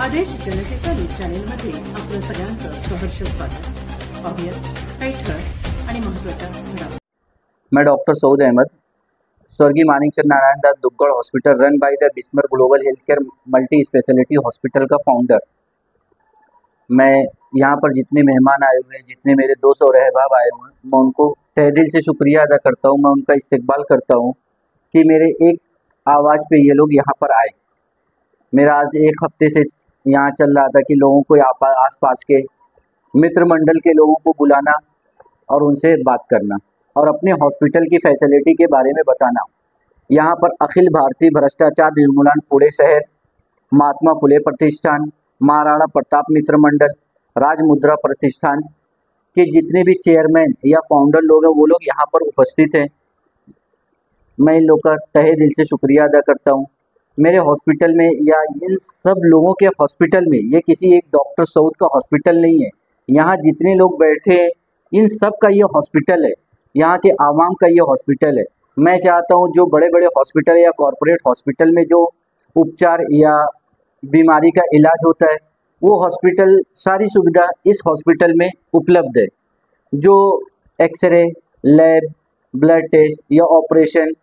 आदेश जनतेचा न्यूज चॅनेलमध्ये आपलं सगळ्यांचं सहर्ष स्वागत. पाहूया काही ठळक आणि महत्त्वाच्या घडामोडी. मैं डॉक्टर सऊद अहमद, स्वर्गीय Manikchand Narayan Das Duggad hospital run by the Bismar global health care multi speciality hospital का फाउंडर। मैं यहाँ पर जितने मेहमान आए हुए हैं, जितने मेरे दोस्त और अहबाब आए हुए हैं, मैं उनको तहे दिल से शुक्रिया अदा करता हूँ। मैं उनका इस्तकबाल करता हूँ कि मेरे एक आवाज़ पे ये लोग यहाँ पर आए। मेरा आज एक हफ्ते से यहाँ चल रहा था कि लोगों को आस पास के मित्र मंडल के लोगों को बुलाना और उनसे बात करना और अपने हॉस्पिटल की फैसिलिटी के बारे में बताना। यहाँ पर अखिल भारतीय भ्रष्टाचार निर्मूलन पुणे शहर, महात्मा फुले प्रतिष्ठान, महाराणा प्रताप मित्र मंडल, राज मुद्रा प्रतिष्ठान के जितने भी चेयरमैन या फाउंडर लोग हैं वो लोग यहाँ पर उपस्थित हैं। मैं इन लोग का तहे दिल से शुक्रिया अदा करता हूँ। मेरे हॉस्पिटल में या इन सब लोगों के हॉस्पिटल में, ये किसी एक डॉक्टर सऊद का हॉस्पिटल नहीं है। यहाँ जितने लोग बैठे हैं इन सब का ये हॉस्पिटल है, यहाँ के आवाम का ये हॉस्पिटल है। मैं चाहता हूँ जो बड़े बड़े हॉस्पिटल या कॉरपोरेट हॉस्पिटल में जो उपचार या बीमारी का इलाज होता है वो हॉस्पिटल सारी सुविधा इस हॉस्पिटल में उपलब्ध है। जो एक्सरे, लैब, ब्लड टेस्ट या ऑपरेशन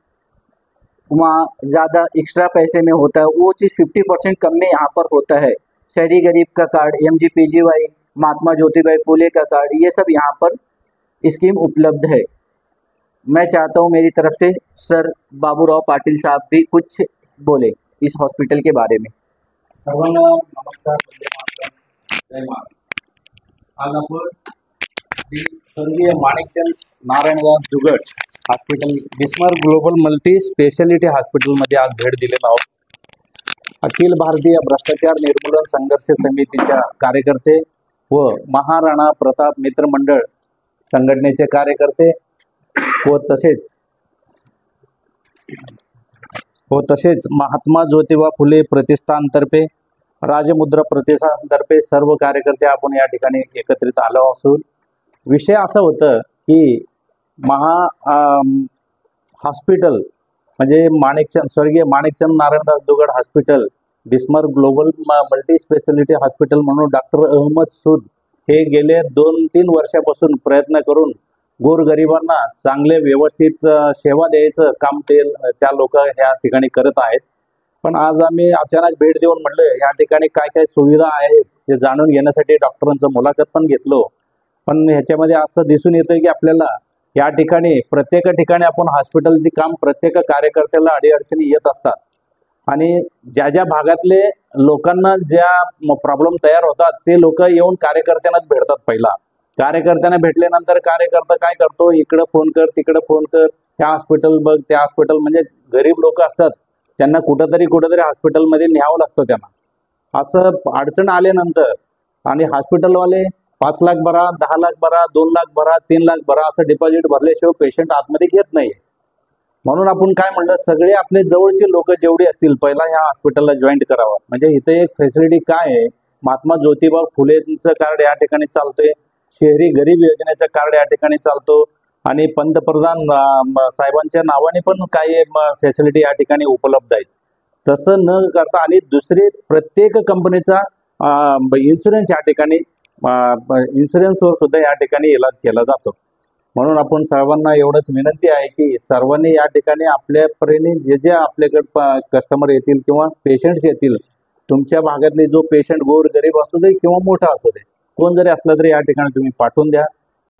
वहाँ ज़्यादा एक्स्ट्रा पैसे में होता है वो चीज़ 50% कम में यहाँ पर होता है। शहरी गरीब का कार्ड, MGPGY, महात्मा ज्योतिबाई फूले का कार्ड, ये सब यहाँ पर स्कीम उपलब्ध है। मैं चाहता हूँ मेरी तरफ से सर बाबूराव पाटिल साहब भी कुछ बोले इस हॉस्पिटल के बारे में। सर्वांना नमस्कार, जय महाराष्ट्र। आज आपण स्वर्गीय Manikchand Narayandas Duggad hospital Bismar global multi speciality हॉस्पिटलमध्ये आज भेट दिलेला आहोत। अखिल भारतीय भ्रष्टाचार निर्मूलन संघर्ष समितीच्या कार्यकर्ते व महाराणा प्रताप मित्र मंडळ संघटनेचे कार्यकर्ते व तसेच महात्मा ज्योतिबा फुले प्रतिष्ठानतर्फे, राजमुद्रा प्रतिष्ठानतर्फे सर्व कार्यकर्ते आपण या ठिकाणी एकत्रित आलो असून विषय असा होता की हॉस्पिटल म्हणजे स्वर्गीय Manikchand Narayandas Duggad hospital Bismar global multi speciality hospital म्हणून डॉक्टर अहमद सूद हे गेले 2-3 वर्षापासून प्रयत्न करून गोरगरिबांना चांगले व्यवस्थित सेवा द्यायचं काम त्या लोक ह्या ठिकाणी करत आहेत। पण आज आम्ही अचानक भेट देऊन म्हटलं या ठिकाणी काय काय सुविधा आहेत ते जाणून घेण्यासाठी डॉक्टरांचं मुलाखत पण घेतलो। पण ह्याच्यामध्ये असं दिसून येतं की आपल्याला या ठिकाणी प्रत्येक ठिकाणी आपण हॉस्पिटलचे काम प्रत्येक कार्यकर्त्याला अडीअडचणी येत असतात आणि ज्या ज्या भागातले लोकांना ज्या प्रॉब्लेम तयार होतात ते लोक येऊन कार्यकर्त्यांनाच भेटतात। पहिला कार्यकर्त्यांना भेटल्यानंतर कार्यकर्ता काय करतो, इकडे फोन कर, तिकडे फोन कर, त्या हॉस्पिटल बघ, त्या हॉस्पिटल, म्हणजे गरीब लोक असतात त्यांना कुठंतरी हॉस्पिटलमध्ये न्यावं लागतं त्यांना। असं अडचण आल्यानंतर आणि हॉस्पिटलवाले 5 लाख भरा, 10 लाख भरा, 2 लाख भरा, 3 लाख भरा असं डिपॉझिट भरल्याशिवाय पेशंट आतमध्ये घेत नाही। म्हणून आपण काय म्हणलं, सगळे आपले जवळचे लोक जेवढे असतील पहिला ह्या हॉस्पिटलला जॉईंट करावं। म्हणजे इथे एक फॅसिलिटी काय आहे, महात्मा ज्योतिबा फुलेंचं कार्ड या ठिकाणी चालतंय, शहरी गरीब योजनेचं कार्ड या ठिकाणी चालतो आणि पंतप्रधान साहेबांच्या नावाने पण काही फॅसिलिटी या ठिकाणी उपलब्ध आहेत। तसं न करता आणि दुसरे प्रत्येक कंपनीचा इन्शुरन्स या ठिकाणी इन्शुरन्सवर सुद्धा या ठिकाणी इलाज केला जातो। म्हणून आपण सर्वांना एवढंच विनंती आहे की सर्वांनी या ठिकाणी आपल्या परीने जे आपल्याकडे कस्टमर येतील किंवा पेशंट्स येतील, तुमच्या भागातले जो पेशंट गोर गरीब असू दे किंवा मोठा असू दे, कोण जरी असला तरी या ठिकाणी तुम्ही पाठवून द्या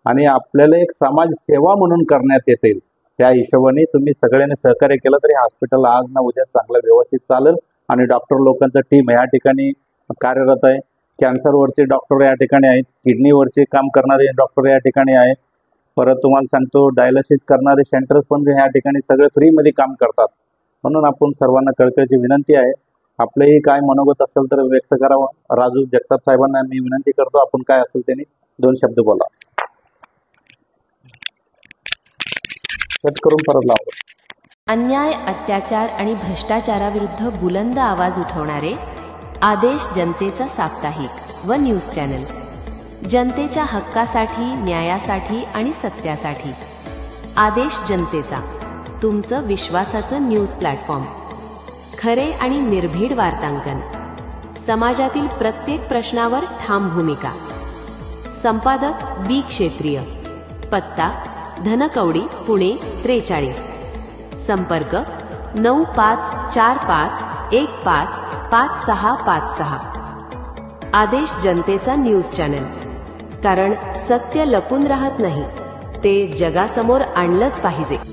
आणि आपल्याला एक समाज सेवा म्हणून करण्यात येतील। त्या हिशोबाने तुम्ही सगळ्यांनी सहकार्य केलं तरी हॉस्पिटल आज ना उद्या चांगलं व्यवस्थित चालेल आणि डॉक्टर लोकांचा टीम या ठिकाणी कार्यरत आहे। कॅन्सरवरचे डॉक्टर या ठिकाणी आहेत, किडनीवरचे काम करणारे डॉक्टर या ठिकाणी आहे, परत तुम्हाला सांगतो डायलिसिस करणारे सेंटर्स पण या ठिकाणी सगळे फ्रीमध्ये काम करतात। म्हणून आपण सर्वांना कळकळीची विनंती आहे, आपलंही काय मनोगत असेल तर व्यक्त करावं। राजू जगताप साहेबांना मी विनंती करतो, आपण काय असेल त्यांनी 2 शब्द बोला। करून परत लावा। अन्याय, अत्याचार आणि भ्रष्टाचाराविरुद्ध बुलंद आवाज उठवणारे आदेश जनतेचा साप्ताहिक व न्यूज चॅनल, जनतेच्या हक्कासाठी, न्यायासाठी आणि सत्यासाठी आदेश जनतेचा, तुमचं विश्वासाचं न्यूज प्लॅटफॉर्म, खरे आणि निर्भीड वार्तांकन, समाजातील प्रत्येक प्रश्नावर ठाम भूमिका. संपादक बी क्षेत्रीय. पत्ता धनकवडी पुणे 43. संपर्क 9545155656. आदेश जनतेचा न्यूज चॅनल. कारण सत्य लपून राहत नाही, ते जगासमोर आणलंच पाहिजे.